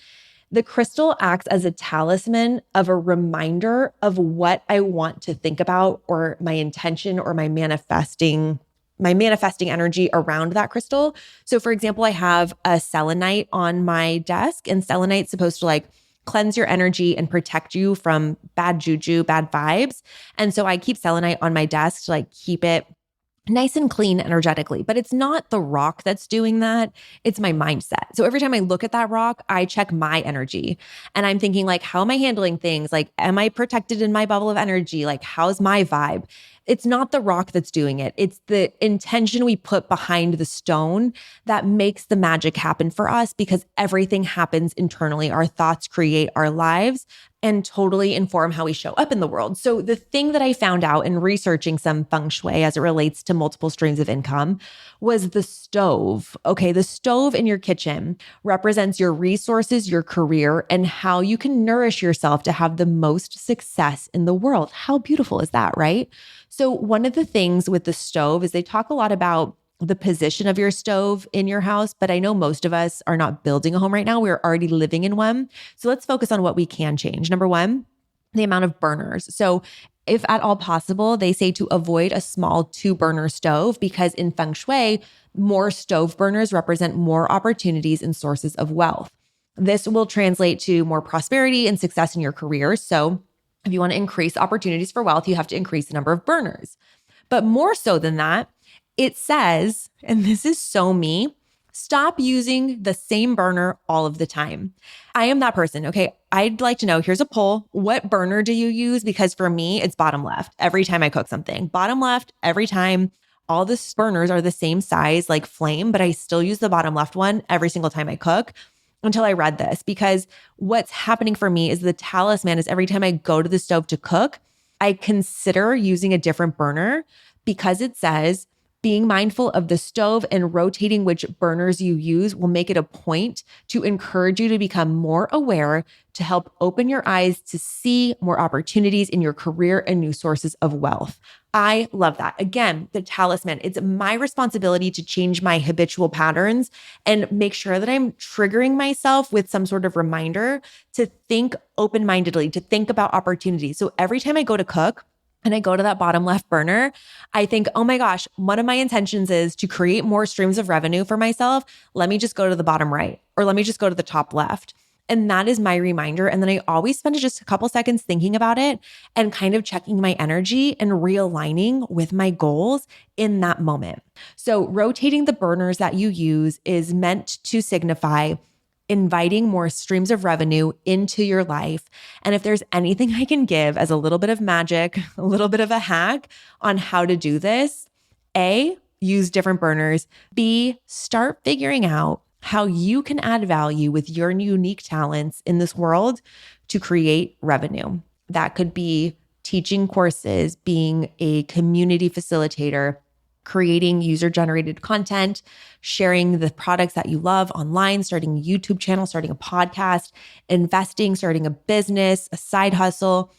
the crystal acts as a talisman of a reminder of what I want to think about or my intention or my manifesting energy around that crystal. So for example, I have a selenite on my desk, and selenite's supposed to like cleanse your energy and protect you from bad juju, bad vibes. And so I keep selenite on my desk to like keep it nice and clean energetically, but it's not the rock that's doing that. It's my mindset. So every time I look at that rock, I check my energy and I'm thinking like, how am I handling things? Like, am I protected in my bubble of energy? Like, how's my vibe? It's not the rock that's doing it. It's the intention we put behind the stone that makes the magic happen for us, because everything happens internally. Our thoughts create our lives and totally inform how we show up in the world. So the thing that I found out in researching some Feng Shui as it relates to multiple streams of income was the stove. Okay, the stove in your kitchen represents your resources, your career, and how you can nourish yourself to have the most success in the world. How beautiful is that, right? So one of the things with the stove is they talk a lot about the position of your stove in your house, but I know most of us are not building a home right now. We're already living in one. So let's focus on what we can change. Number one, the amount of burners. So if at all possible, they say to avoid a small 2-burner stove, because in Feng Shui, more stove burners represent more opportunities and sources of wealth. This will translate to more prosperity and success in your career. So if you want to increase opportunities for wealth, you have to increase the number of burners. But more so than that, it says, and this is so me, stop using the same burner all of the time. I am that person. Okay. I'd like to know, here's a poll. What burner do you use? Because for me, it's bottom left every time I cook something. Bottom left every time. All the burners are the same size, like flame, but I still use the bottom left one every single time I cook, until I read this. Because what's happening for me is the talisman is every time I go to the stove to cook, I consider using a different burner, because it says being mindful of the stove and rotating which burners you use will make it a point to encourage you to become more aware, to help open your eyes to see more opportunities in your career and new sources of wealth. I love that. Again, the talisman. It's my responsibility to change my habitual patterns and make sure that I'm triggering myself with some sort of reminder to think open-mindedly, to think about opportunities. So every time I go to cook, and I go to that bottom left burner, I think, oh my gosh, one of my intentions is to create more streams of revenue for myself. Let me just go to the bottom right, or let me just go to the top left. And that is my reminder. And then I always spend just a couple seconds thinking about it and kind of checking my energy and realigning with my goals in that moment. So rotating the burners that you use is meant to signify inviting more streams of revenue into your life. And if there's anything I can give as a little bit of magic, a little bit of a hack on how to do this, A, use different burners. B, start figuring out how you can add value with your unique talents in this world to create revenue. That could be teaching courses, being a community facilitator, creating user-generated content, sharing the products that you love online, starting a YouTube channel, starting a podcast, investing, starting a business, a side hustle,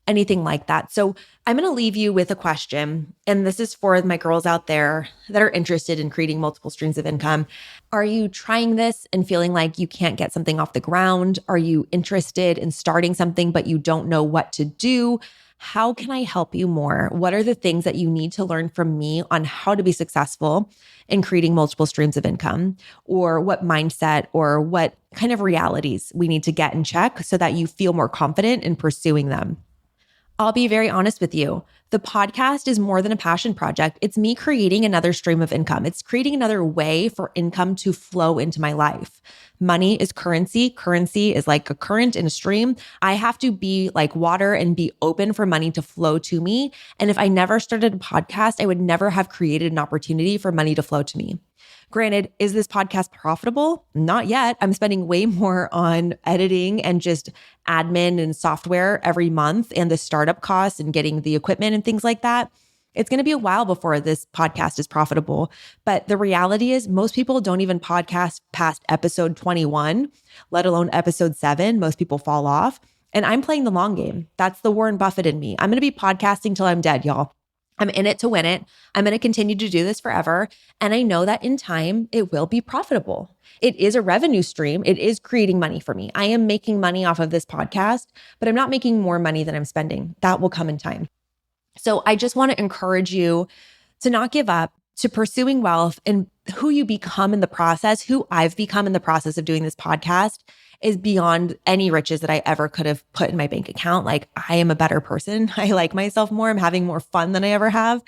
anything like that. So I'm going to leave you with a question, and this is for my girls out there that are interested in creating multiple streams of income. Are you trying this and feeling like you can't get something off the ground? Are you interested in starting something, but you don't know what to do? How can I help you more? What are the things that you need to learn from me on how to be successful in creating multiple streams of income? Or what mindset or what kind of realities we need to get in check so that you feel more confident in pursuing them? I'll be very honest with you. The podcast is more than a passion project. It's me creating another stream of income. It's creating another way for income to flow into my life. Money is currency. Currency is like a current in a stream. I have to be like water and be open for money to flow to me. And if I never started a podcast, I would never have created an opportunity for money to flow to me. Granted, is this podcast profitable? Not yet. I'm spending way more on editing and just admin and software every month and the startup costs and getting the equipment and things like that. It's going to be a while before this podcast is profitable. But the reality is most people don't even podcast past episode 21, let alone episode 7. Most people fall off. And I'm playing the long game. That's the Warren Buffett in me. I'm going to be podcasting till I'm dead, y'all. I'm in it to win it. I'm going to continue to do this forever. And I know that in time, it will be profitable. It is a revenue stream. It is creating money for me. I am making money off of this podcast, but I'm not making more money than I'm spending. That will come in time. So I just want to encourage you to not give up, to pursuing wealth, and who you become in the process, who I've become in the process of doing this podcast is beyond any riches that I ever could have put in my bank account. Like, I am a better person. I like myself more. I'm having more fun than I ever have.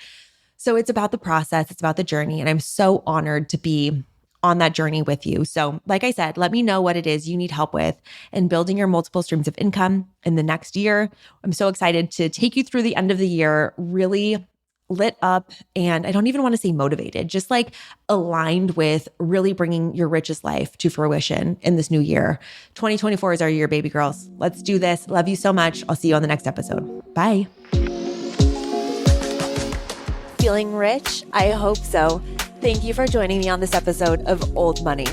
So it's about the process. It's about the journey. And I'm so honored to be on that journey with you. So like I said, let me know what it is you need help with in building your multiple streams of income in the next year. I'm so excited to take you through the end of the year, really lit up, and I don't even want to say motivated, just like aligned with really bringing your richest life to fruition in this new year. 2024 is our year, baby girls. Let's do this. Love you so much. I'll see you on the next episode. Bye. Feeling rich? I hope so. Thank you for joining me on this episode of Old Money.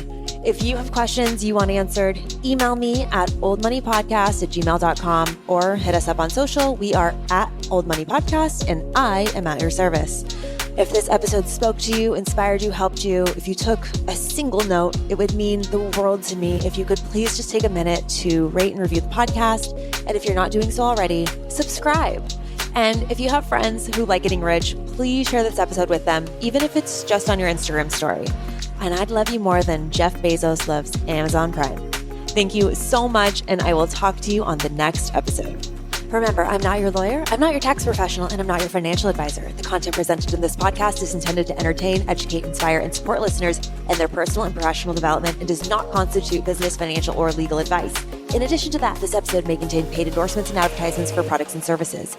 If you have questions you want answered, email me at oldmoneypodcast@gmail.com or hit us up on social. We are at Old Money Podcast, and I am at your service. If this episode spoke to you, inspired you, helped you, if you took a single note, it would mean the world to me if you could please just take a minute to rate and review the podcast. And if you're not doing so already, subscribe. And if you have friends who like getting rich, please share this episode with them, even if it's just on your Instagram story. And I'd love you more than Jeff Bezos loves Amazon Prime. Thank you so much, and I will talk to you on the next episode. Remember, I'm not your lawyer, I'm not your tax professional, and I'm not your financial advisor. The content presented in this podcast is intended to entertain, educate, inspire, and support listeners in their personal and professional development and does not constitute business, financial, or legal advice. In addition to that, this episode may contain paid endorsements and advertisements for products and services.